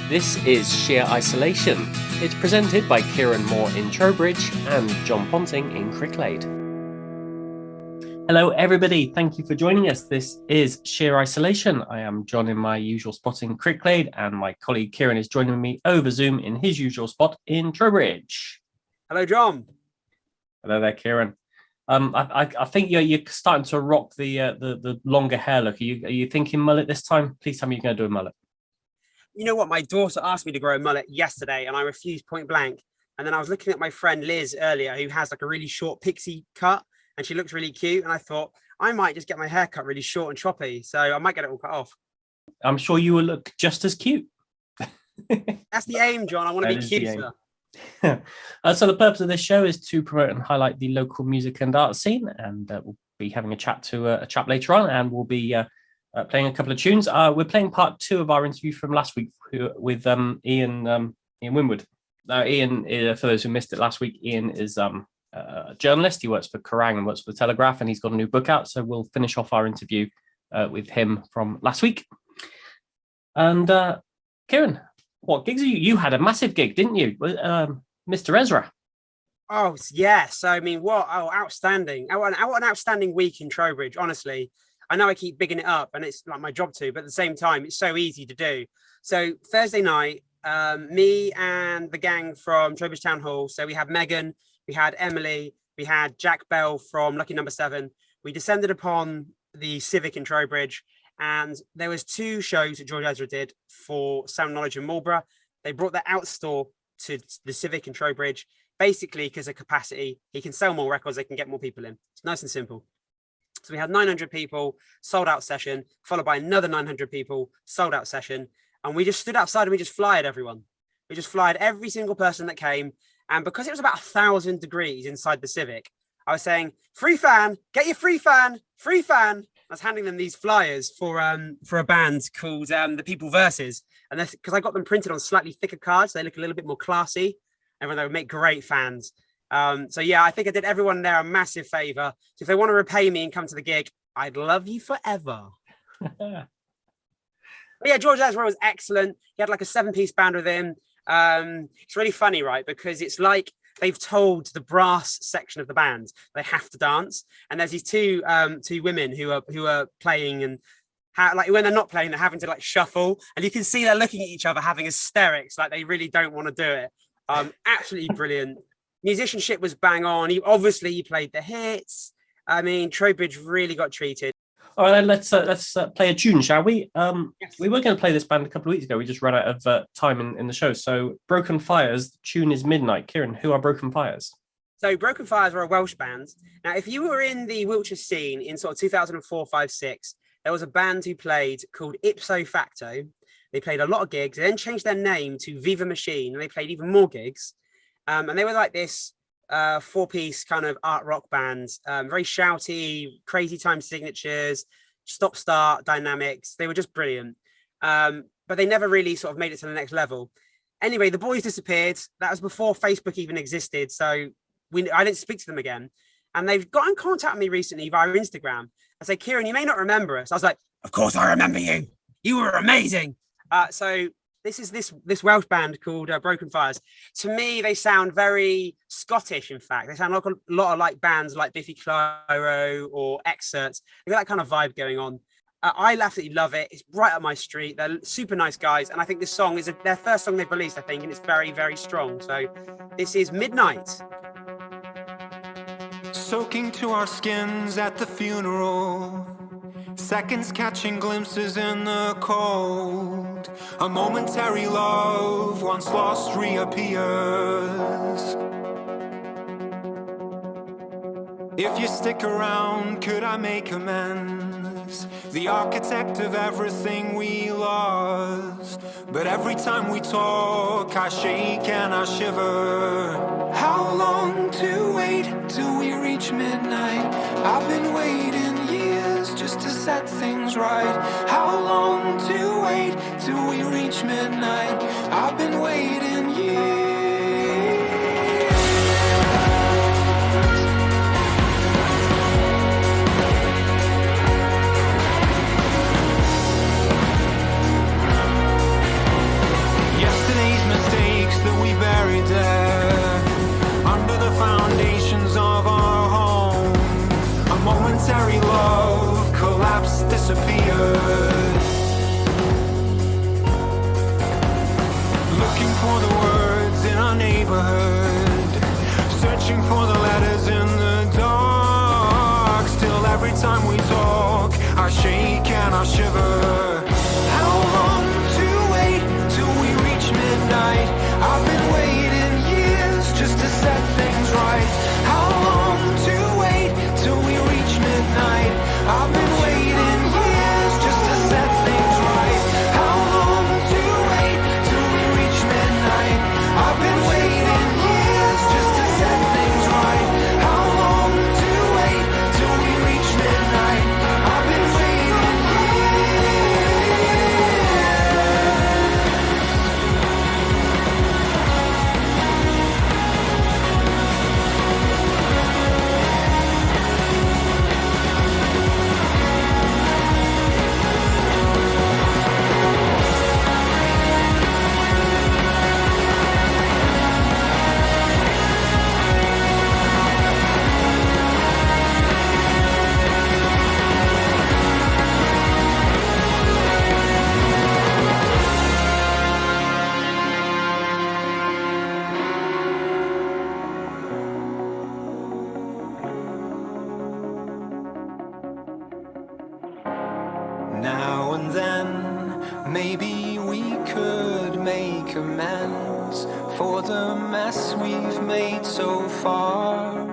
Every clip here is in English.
This is Sheer Isolation. It's presented by Kieran Moore in Trowbridge and John Ponting in Cricklade. Hello, everybody. Thank you for joining us. This is Sheer Isolation. I am John in my usual spot in Cricklade, and my colleague Kieran is joining me over Zoom in his usual spot in Trowbridge. Hello, John. Hello there, Kieran. I think you're starting to rock the longer hair look. Are you thinking mullet this time? Please tell me you're going to do a mullet. You know what? My daughter asked me to grow a mullet yesterday, and I refused point blank. And then I was looking at my friend Liz earlier, who has like a really short pixie cut, and she looks really cute. And I thought I might just get my hair cut really short and choppy, so I might get it all cut off. I'm sure you will look just as cute. That's the aim, John. I want to be cuter. So the purpose of this show is to promote and highlight the local music and art scene, and we'll be having a chat to a chap later on, and we'll be playing a couple of tunes. We're playing part 2 of our interview from last week with Ian Winwood. Now, Ian, for those who missed it last week, Ian is a journalist. He works for Kerrang and works for the Telegraph, and he's got a new book out. So we'll finish off our interview with him from last week. And Kieran, what gigs are you? You had a massive gig, didn't you? Mr. Ezra. Oh, yes. I mean, outstanding. What an outstanding week in Trowbridge, honestly. I know I keep bigging it up and it's like my job to, but at the same time, it's so easy to do. So Thursday night, me and the gang from Trowbridge Town Hall. So we had Megan, we had Emily, we had Jack Bell from Lucky Number 7. We descended upon the Civic in Trowbridge, and there was 2 shows that George Ezra did for Sound Knowledge in Marlborough. They brought their out store to the Civic in Trowbridge, basically because of capacity. He can sell more records, they can get more people in. It's nice and simple. So we had 900 people, sold out session, followed by another 900 people, sold out session. And we just stood outside and we just flyed everyone. We just flyed every single person that came. And because it was about 1,000 degrees inside the Civic, I was saying, free fan, get your free fan, free fan. I was handing them these flyers for a band called The People Versus. And because I got them printed on slightly thicker cards, they look a little bit more classy. And they would make great fans. So yeah, I think I did everyone there a massive favor. So if they want to repay me and come to the gig, I'd love you forever. But yeah, George Ezra was excellent. He had like a 7-piece band with him. It's really funny, right? Because it's like they've told the brass section of the band they have to dance, and there's these two women who are playing, and like when they're not playing, they're having to like shuffle, and you can see they're looking at each other having hysterics, like they really don't want to do it. Absolutely brilliant. Musicianship was bang on. He played the hits. I mean, Trowbridge really got treated. All right, let's play a tune, shall we? Yes. We were going to play this band a couple of weeks ago. We just ran out of time in the show. So Broken Fires, the tune is Midnight. Kieran, who are Broken Fires? So Broken Fires are a Welsh band. Now, if you were in the Wiltshire scene in sort of 2004, 5, 6, there was a band who played called Ipso Facto. They played a lot of gigs. They then changed their name to Viva Machine, and they played even more gigs. And they were like this 4-piece kind of art rock band, very shouty, crazy time signatures, stop-start dynamics. They were just brilliant. But they never really sort of made it to the next level. Anyway, the boys disappeared. That was before Facebook even existed. So I didn't speak to them again. And they've got in contact with me recently via Instagram. I say, Kieran, you may not remember us. I was like, of course I remember you. You were amazing. So this is this Welsh band called Broken Fires. To me, they sound very Scottish, in fact. They sound like a lot of like bands like Biffy Clyro or Excerts. They've got that kind of vibe going on. I absolutely love it. It's right up my street. They're super nice guys. And I think this song is their first song they've released, I think, and it's very, very strong. So this is Midnight. Soaking to our skins at the funeral. Seconds catching glimpses in the cold. A momentary love once lost reappears. If you stick around, could I make amends? The architect of everything we lost. But every time we talk, I shake and I shiver. How long to wait till we reach midnight? I've been waiting years just to set things right. How long to wait till we reach midnight? I've been waiting years. foundations of our home. A momentary love collapsed, disappeared. Looking for the words in our neighborhood, searching for the letters in the dark. Still every time we talk, I shake and I shiver. How long to wait till we reach midnight? I've been waiting years just to set things right. How long to wait till we reach midnight? I've been waiting years just to set things right. How long to wait till we reach midnight? I've been waiting years just to set things right. How long to wait till we reach midnight? I've been waiting now and then, maybe we could make amends for the mess we've made so far.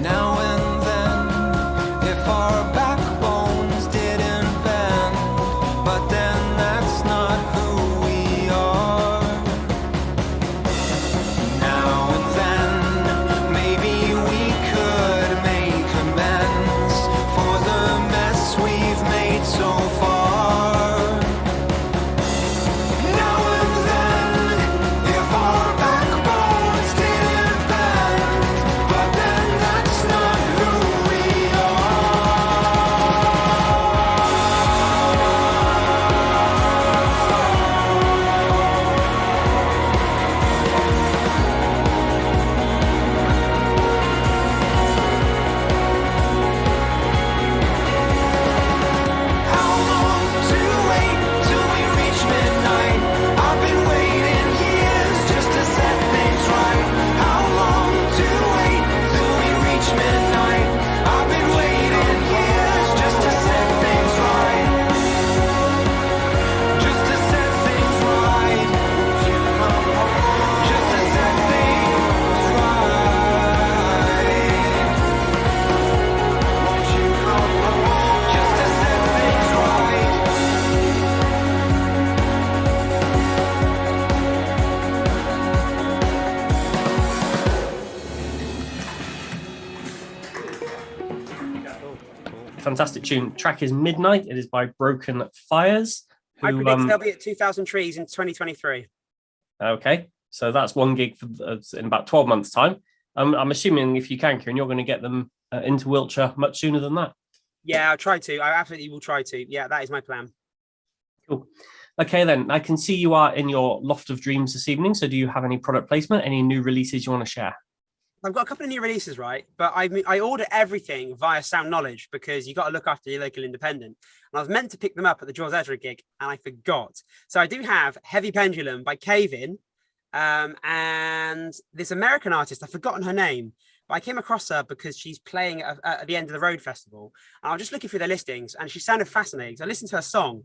Now and then, if our backbones didn't bend, but then that's not who we are. Now and then, maybe we could make amends for the mess we've made so far. Now and then, if our backbones didn't bend, but then that's not who we are. How long to wait till we reach midnight? I've been waiting years just to set things right. How long to wait till we reach midnight? I've been waiting years just to set things right. Just to set things right. Just to set things right. Won't you come home? Just to set things right. Fantastic tune. Track is Midnight. It is by Broken Fires. I Who, predict they'll be at 2,000 trees in 2023. okay, so that's one gig for, in about 12 months' time. I'm assuming if you can, Kieran, you're going to get them into Wiltshire much sooner than that. Yeah, I'll try to. I absolutely will try to. Yeah, that is my plan. Cool. Okay, then I can see you are in your loft of dreams this evening. So do you have any product placement, any new releases you want to share? I've got a couple of new releases, right? But I order everything via Sound Knowledge because you got to look after your local independent. And I was meant to pick them up at the Jules Ezra gig and I forgot. So I do have Heavy Pendulum by Cave-In and this American artist, I've forgotten her name, but I came across her because she's playing at the End of the Road festival. And I was just looking through their listings and she sounded fascinating. So I listened to her song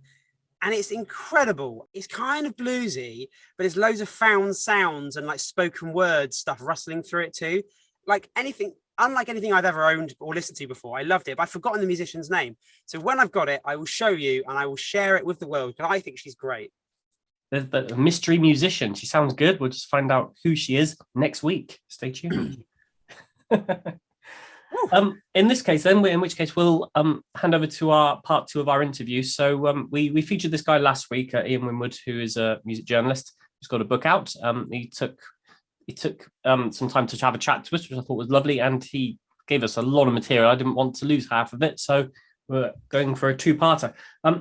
and it's incredible. It's kind of bluesy, but there's loads of found sounds and like spoken word stuff rustling through it too. Like anything, unlike anything I've ever owned or listened to before. I loved it, but I've forgotten the musician's name. So when I've got it, I will show you and I will share it with the world because I think she's great. The mystery musician. She sounds good. We'll just find out who she is next week. Stay tuned. In this case, then, in which case we'll hand over to our part two of our interview. So we featured this guy last week, Ian Winwood, who is a music journalist who's got a book out. He took some time to have a chat to us, which I thought was lovely, and he gave us a lot of material. I didn't want to lose half of it, so we're going for a two-parter.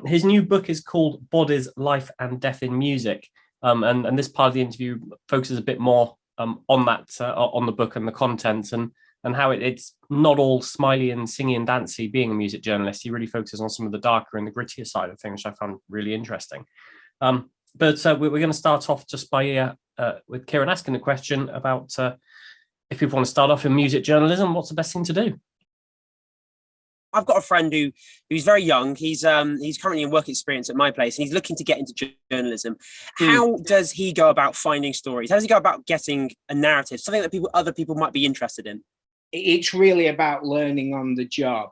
His new book is called Bodies, Life and Death in Music, and this part of the interview focuses a bit more on that on the book and the content, and how it's not all smiley and singy and dancy being a music journalist. He really focuses on some of the darker and the grittier side of things, which I found really interesting. But we're going to start off just by with Kieran asking a question about if people want to start off in music journalism, what's the best thing to do? I've got a friend who's very young. He's currently in work experience at my place, and he's looking to get into journalism. How does he go about finding stories? How does he go about getting a narrative, something that other people might be interested in? It's really about learning on the job.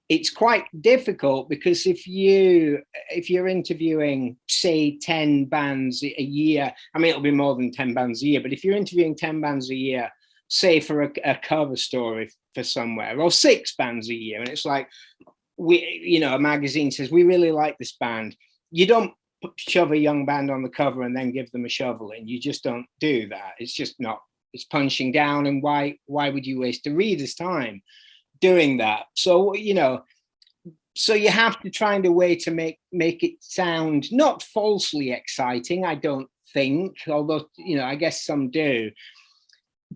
It's quite difficult because if you're interviewing, say, 10 bands a year, I mean, it'll be more than 10 bands a year, but if you're interviewing 10 bands a year, say for a cover story for somewhere, or 6 bands a year, and it's like, a magazine says, we really like this band. You don't shove a young band on the cover and then give them a shovel in. You just don't do that. It's just not, it's punching down, and why would you waste a reader's time doing that? So, so you have to find a way to make it sound not falsely exciting, I don't think, although, I guess some do.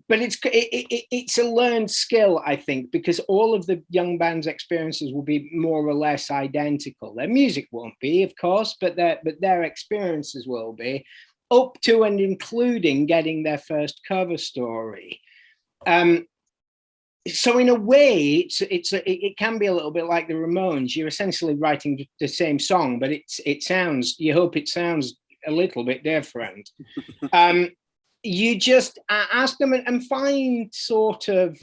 But it's a learned skill, I think, because all of the young bands' experiences will be more or less identical. Their music won't be, of course, but their experiences will be, up to and including getting their first cover story. So in a way, it can be a little bit like the Ramones. You're essentially writing the same song, but you hope it sounds a little bit different. You just ask them and find sort of,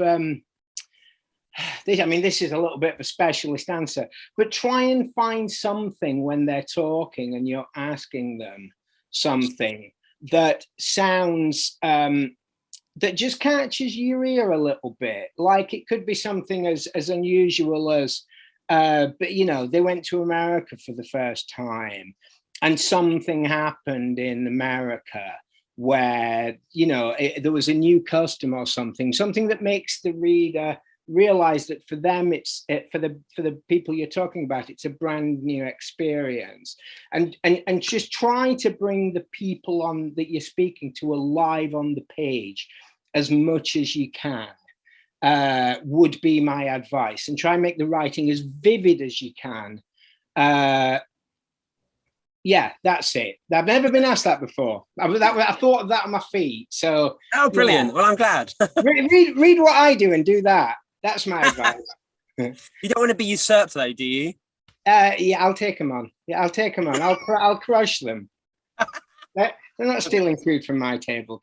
this is a little bit of a specialist answer, but try and find something when they're talking and you're asking them something that sounds, that just catches your ear a little bit. Like it could be something as unusual as, but they went to America for the first time and something happened in America where, there was a new custom or something that makes the reader realize that for them, it's for the people you're talking about, it's a brand new experience, and just try to bring the people on that you're speaking to alive on the page as much as you can, would be my advice, and try and make the writing as vivid as you can. Yeah, that's it. I've never been asked that before. I thought of that on my feet. So, oh, brilliant! Yeah. Well, I'm glad. read what I do and do that. That's my advice. You don't want to be usurped, though, do you? Yeah, I'll take them on. I'll crush them. They're not stealing food from my table.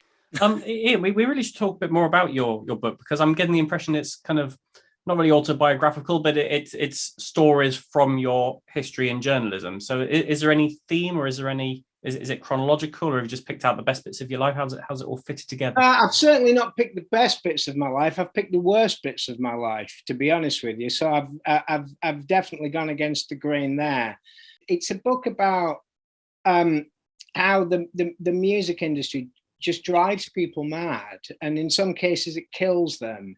Ian, we really should talk a bit more about your book, because I'm getting the impression it's kind of not really autobiographical, but it's stories from your history in journalism. So is there any theme, or is it chronological, or have you just picked out the best bits of your life? How's it all fitted together? I've certainly not picked the best bits of my life. I've picked the worst bits of my life, to be honest with you. So I've definitely gone against the grain there. It's a book about how the music industry just drives people mad, and in some cases it kills them.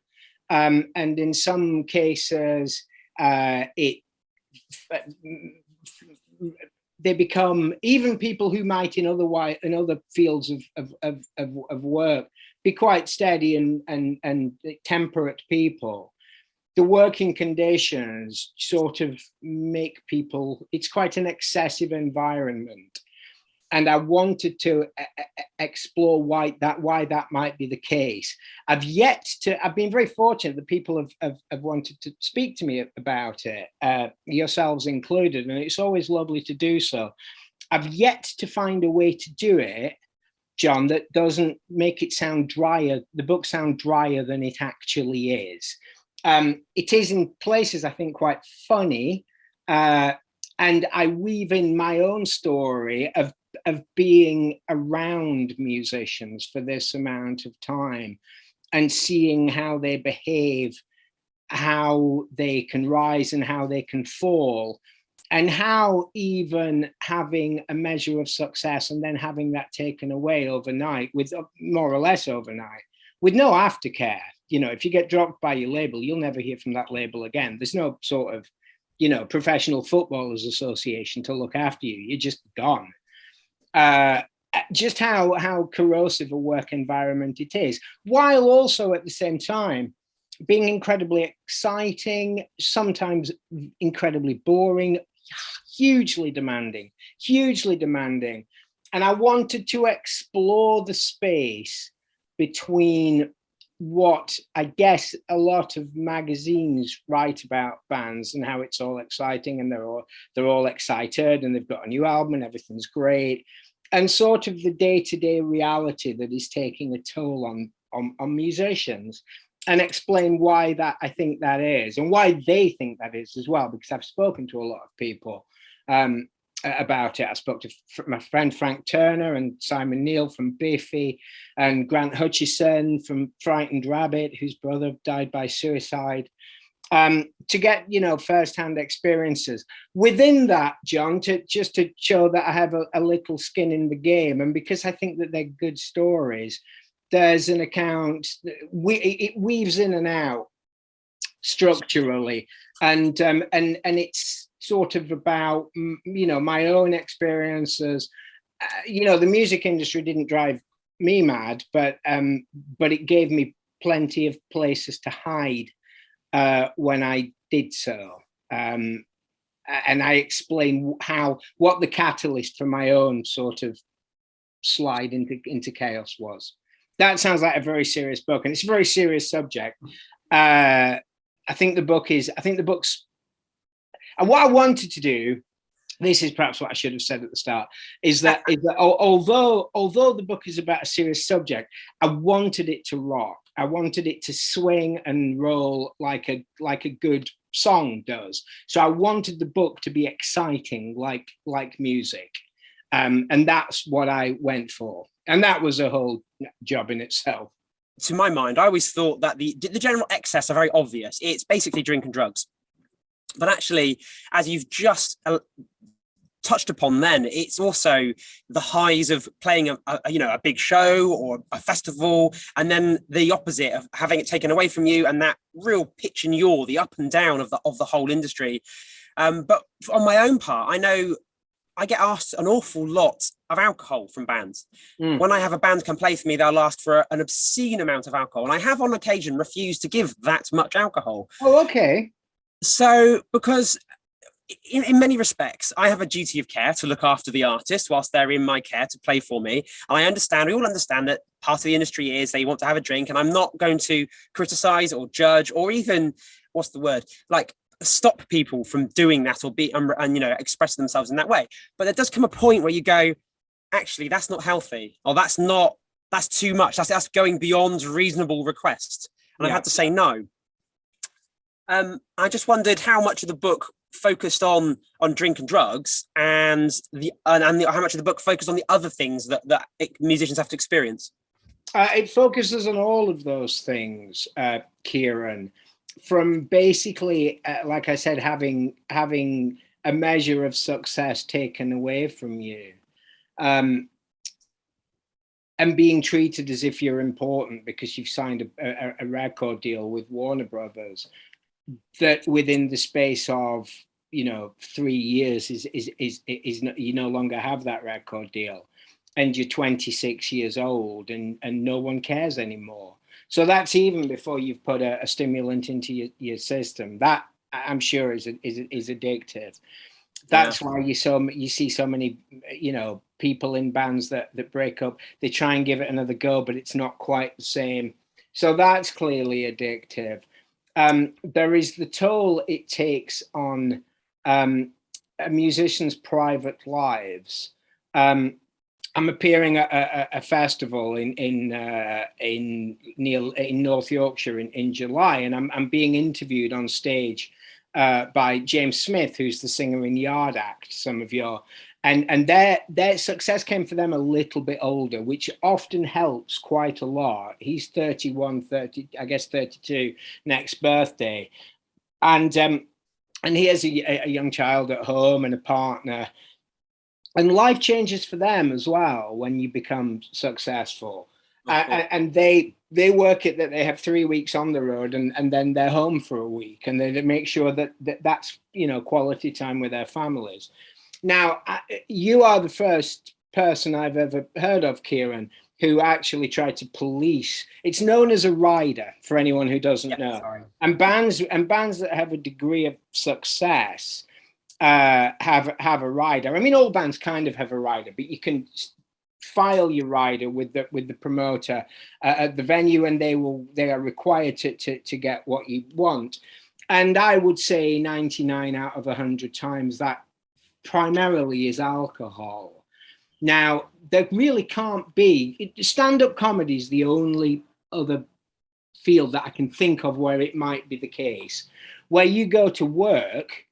And in some cases, they become, even people who might in other fields of work be quite steady and temperate people. The working conditions sort of make people, it's quite an excessive environment. And I wanted to explore why that might be the case. I've been very fortunate that people have wanted to speak to me about it, yourselves included, and it's always lovely to do so. I've yet to find a way to do it, John, that doesn't make it sound drier, the book sound drier than it actually is. It is in places, I think, quite funny, and I weave in my own story of being around musicians for this amount of time and seeing how they behave, how they can rise and how they can fall, and how even having a measure of success and then having that taken away overnight, with more or less overnight, with no aftercare. If you get dropped by your label, you'll never hear from that label again. There's no sort of, Professional Footballers Association to look after you. You're just gone. just how corrosive a work environment it is, while also at the same time being incredibly exciting, sometimes incredibly boring, hugely demanding. And I wanted to explore the space between what I guess a lot of magazines write about bands and how it's all exciting and they're all excited and they've got a new album and everything's great, and sort of the day-to-day reality that is taking a toll on musicians, and explain why that I think that is and why they think that is as well, because I've spoken to a lot of people about it. I spoke to my friend Frank Turner and Simon Neil from Biffy and Grant Hutchison from Frightened Rabbit, whose brother died by suicide, to get, first-hand experiences. Within that, John, just to show that I have a little skin in the game, and because I think that they're good stories, there's an account, it weaves in and out structurally, and it's sort of about, my own experiences. The music industry didn't drive me mad, but it gave me plenty of places to hide when I did so. And I explain what the catalyst for my own sort of slide into chaos was. That sounds like a very serious book, and it's a very serious subject. I think the book's, and what I wanted to do, this is perhaps what I should have said at the start, is that although the book is about a serious subject, I wanted it to rock. I wanted it to swing and roll like a good song does. So I wanted the book to be exciting, like music. And that's what I went for. And that was a whole job in itself. To my mind, I always thought that the general excess are very obvious. It's basically drink and drugs. But actually, as you've just touched upon then, it's also the highs of playing a big show or a festival, and then the opposite of having it taken away from you, and that real pitch and yaw, the up and down of the whole industry. But on my own part, I know I get asked an awful lot of alcohol from bands. When I have a band come play for me, they'll ask for an obscene amount of alcohol, and I have on occasion refused to give that much alcohol. Oh, okay. So, because in many respects, I have a duty of care to look after the artist whilst they're in my care to play for me. And we all understand that part of the industry is they want to have a drink, and I'm not going to criticize or judge or even, stop people from doing that or express themselves in that way. But there does come a point where you go, actually, that's not healthy, or that's too much. That's going beyond reasonable request. And I had to say no. I just wondered how much of the book focused on drink and drugs, and how much of the book focused on the other things that musicians have to experience. It focuses on all of those things, Kieran, from basically, like I said, having a measure of success taken away from you, and being treated as if you're important because you've signed a record deal with Warner Brothers, that within the space of 3 years is you no longer have that record deal, and you're 26 years old and no one cares anymore. So that's even before you've put a stimulant into your system. That, I'm sure, is addictive. That's why you see so many people in bands that break up. They try and give it another go, but it's not quite the same. So that's clearly addictive. There is the toll it takes on a musician's private lives. I'm appearing at a festival in North Yorkshire in July, and I'm being interviewed on stage by James Smith, who's the singer in Yard Act. Some of your and their success came for them a little bit older, which often helps quite a lot. He's 32 next birthday, and he has a young child at home and a partner. And life changes for them as well when you become successful. And they work it that they have 3 weeks on the road and then they're home for a week, and they make sure that's quality time with their families. Now, you are the first person I've ever heard of, Kieran, who actually tried to police. It's known as a rider for anyone who doesn't know. Sorry. And bands that have a degree of success have a rider. I mean, all bands kind of have a rider, but you can file your rider with the promoter at the venue, and they are required to get what you want. And I would say 99 out of 100 times that primarily is alcohol. Now, there really can't be, stand-up comedy is the only other field that I can think of where it might be the case, where you go to work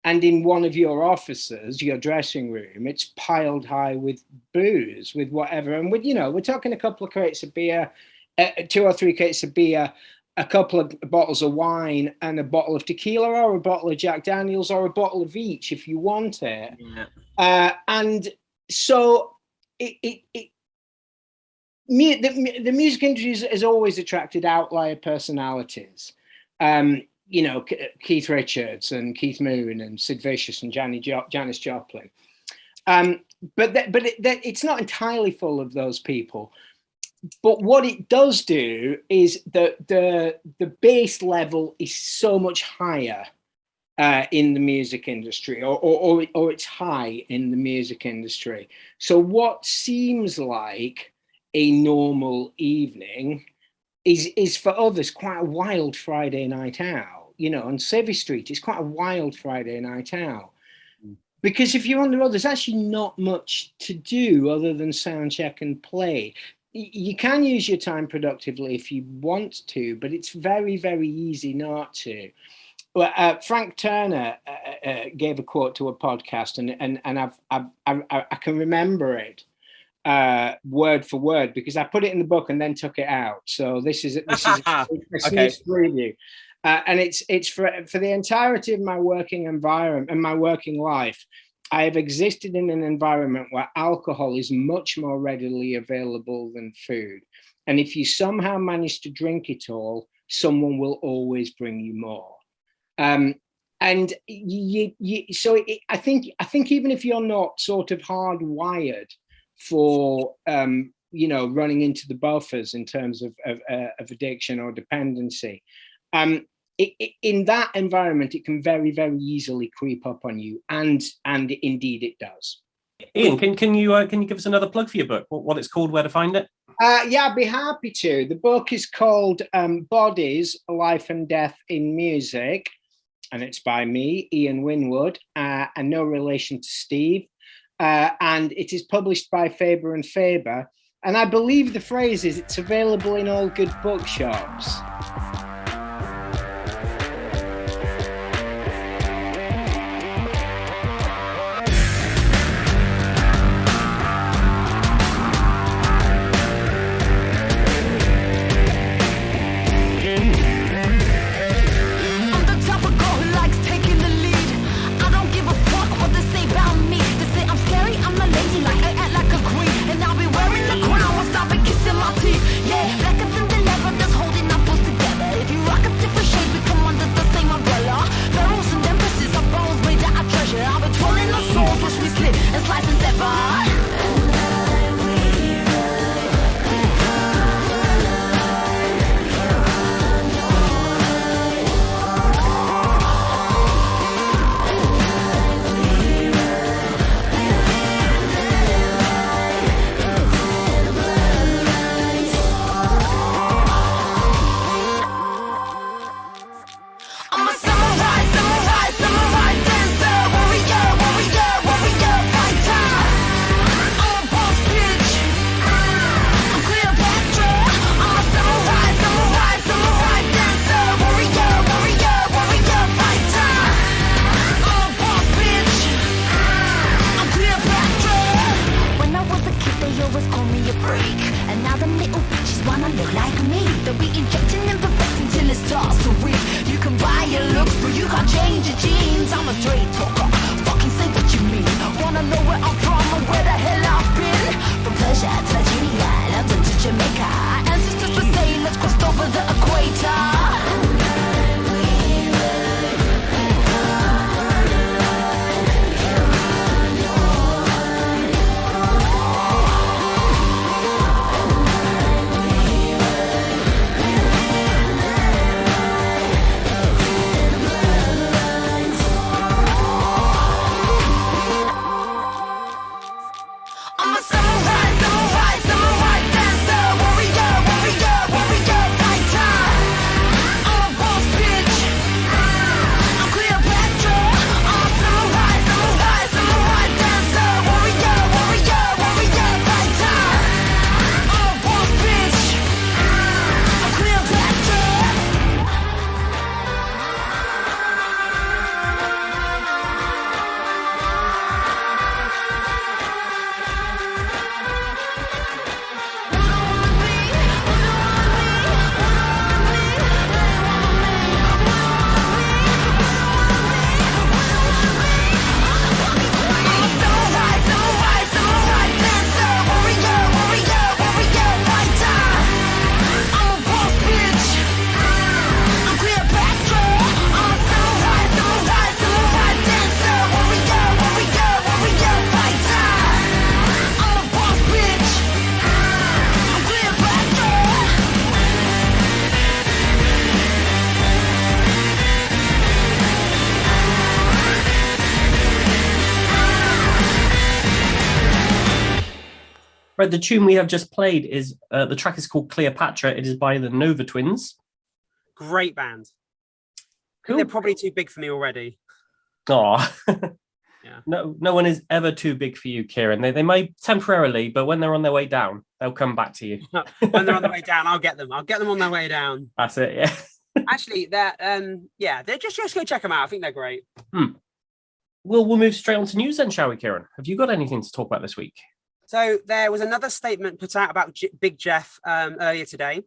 and in one of your offices, your dressing room, it's piled high with booze, with whatever. And we're talking a couple of crates of beer, 2 or 3 crates of beer, a couple of bottles of wine, and a bottle of tequila, or a bottle of Jack Daniels, or a bottle of each if you want it. Yeah. And so the music industry has always attracted outlier personalities. Keith Richards and Keith Moon and Sid Vicious and Janis Joplin. But it's not entirely full of those people. But what it does do is that the base level is so much higher in the music industry, or it's high in the music industry. So what seems like a normal evening is for others quite a wild Friday night out. On Savvy Street, it's quite a wild Friday night out. Because if you're on the road, there's actually not much to do other than sound check and play. You can use your time productively if you want to, but it's very, very easy not to. Frank Turner gave a quote to a podcast, and I can remember it word for word because I put it in the book and then took it out. So this is a sneak preview. And it's for the entirety of my working environment and my working life. I have existed in an environment where alcohol is much more readily available than food. And if you somehow manage to drink it all, someone will always bring you more. I think even if you're not sort of hardwired for, running into the buffers in terms of addiction or dependency, in that environment, it can very, very easily creep up on you, and indeed it does. Ian, can you give us another plug for your book? What it's called, where to find it? Yeah, I'd be happy to. The book is called Bodies, Life and Death in Music, and it's by me, Ian Winwood, and no relation to Steve. And it is published by Faber and Faber. And I believe the phrase is it's available in all good bookshops. Right, the tune we have just played is the track is called Cleopatra. It is by the Nova Twins. Great band. Cool. They're probably too big for me already. Oh, Yeah. no one is ever too big for you, Kieran. They may temporarily, but when they're on their way down, they'll come back to you. When they're on their way down, I'll get them. I'll get them on their way down. That's it. Yeah. Actually, they're they're just go check them out. I think they're great. We'll move straight on to news then, shall we, Kieran? Have you got anything to talk about this week? So there was another statement put out about Big Jeff earlier today,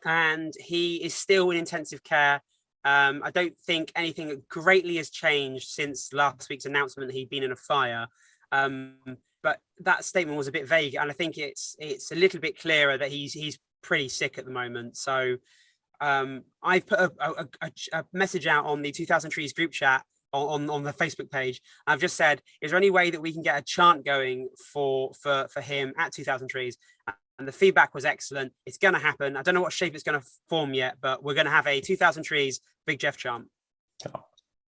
and he is still in intensive care. I don't think anything greatly has changed since last week's announcement that he'd been in a fire. But that statement was a bit vague, and I think it's a little bit clearer that he's pretty sick at the moment. So I've put a message out on the 2000 Trees group chat on the Facebook page. I've just said, is there any way that we can get a chant going for him at 2000 Trees? And the feedback was excellent. It's going to happen. I don't know what shape it's going to form yet, but we're going to have a 2000 Trees Big Jeff chant.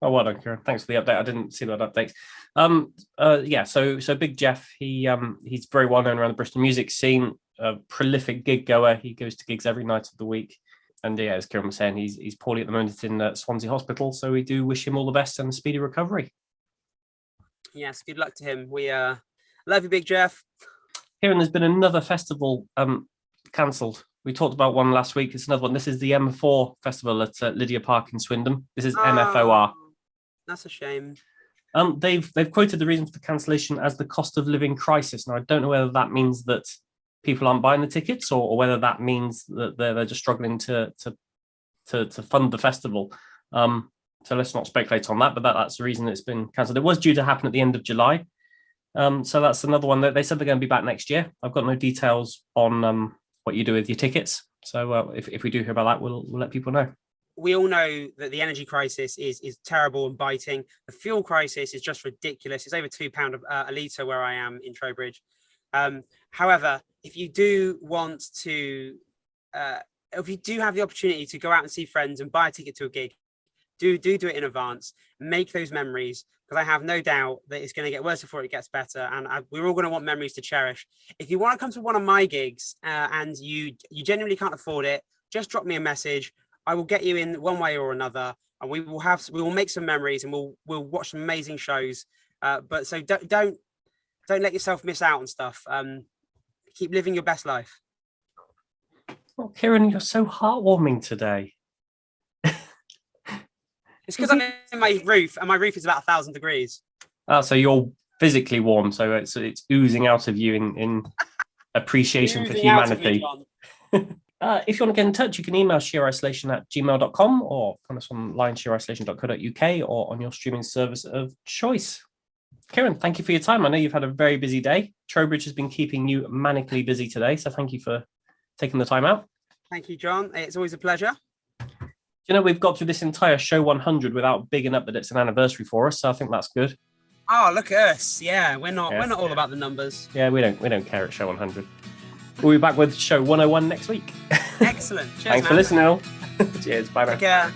Oh, well done, Kieran. Thanks for the update. I didn't see that update. So Big Jeff, he's very well known around the Bristol music scene, a prolific gig goer. He goes to gigs every night of the week. And yeah, as Kieran was saying, he's poorly at the moment in Swansea Hospital. So we do wish him all the best and speedy recovery. Yes, good luck to him. We love you, Big Jeff. Kieran, there's been another festival cancelled. We talked about one last week. It's another one. This is the M4 festival at Lydia Park in Swindon. This is MFOR. That's a shame. They've quoted the reason for the cancellation as the cost of living crisis. Now, I don't know whether that means that people aren't buying the tickets or whether that means that they're just struggling to fund the festival. So let's not speculate on that, but that's the reason it's been cancelled. It was due to happen at the end of July. So that's another one that they said they're going to be back next year. I've got no details on what you do with your tickets. So if we do hear about that, we'll let people know. We all know that the energy crisis is terrible and biting. The fuel crisis is just ridiculous. It's over £2 a litre where I am in Trowbridge. However, if you do want to, if you do have the opportunity to go out and see friends and buy a ticket to a gig, do it in advance. Make those memories, because I have no doubt that it's going to get worse before it gets better. And we're all going to want memories to cherish. If you want to come to one of my gigs and you genuinely can't afford it, just drop me a message. I will get you in one way or another, and we will make some memories, and we'll watch some amazing shows. But so don't let yourself miss out on stuff. Keep living your best life. Oh, Kieran, you're so heartwarming today. It's because I'm in my roof, and my roof is about 1,000 degrees. Oh, so you're physically warm, so it's oozing out of you in appreciation for humanity. If you want to get in touch, you can email sheerisolation@gmail.com or find us online, sheerisolation.co.uk, or on your streaming service of choice. Kieran, thank you for your time. I know you've had a very busy day. Trowbridge has been keeping you manically busy today, so thank you for taking the time out. Thank you, John. It's always a pleasure. You know, we've got through this entire show 100 without bigging up that it's an anniversary for us, so I think that's good. Oh, look at us. Yeah, we're not all about the numbers. Yeah, we don't care at show 100. We'll be back with show 101 next week. Excellent. Cheers, Thanks for listening all. Cheers. Bye now. Take care.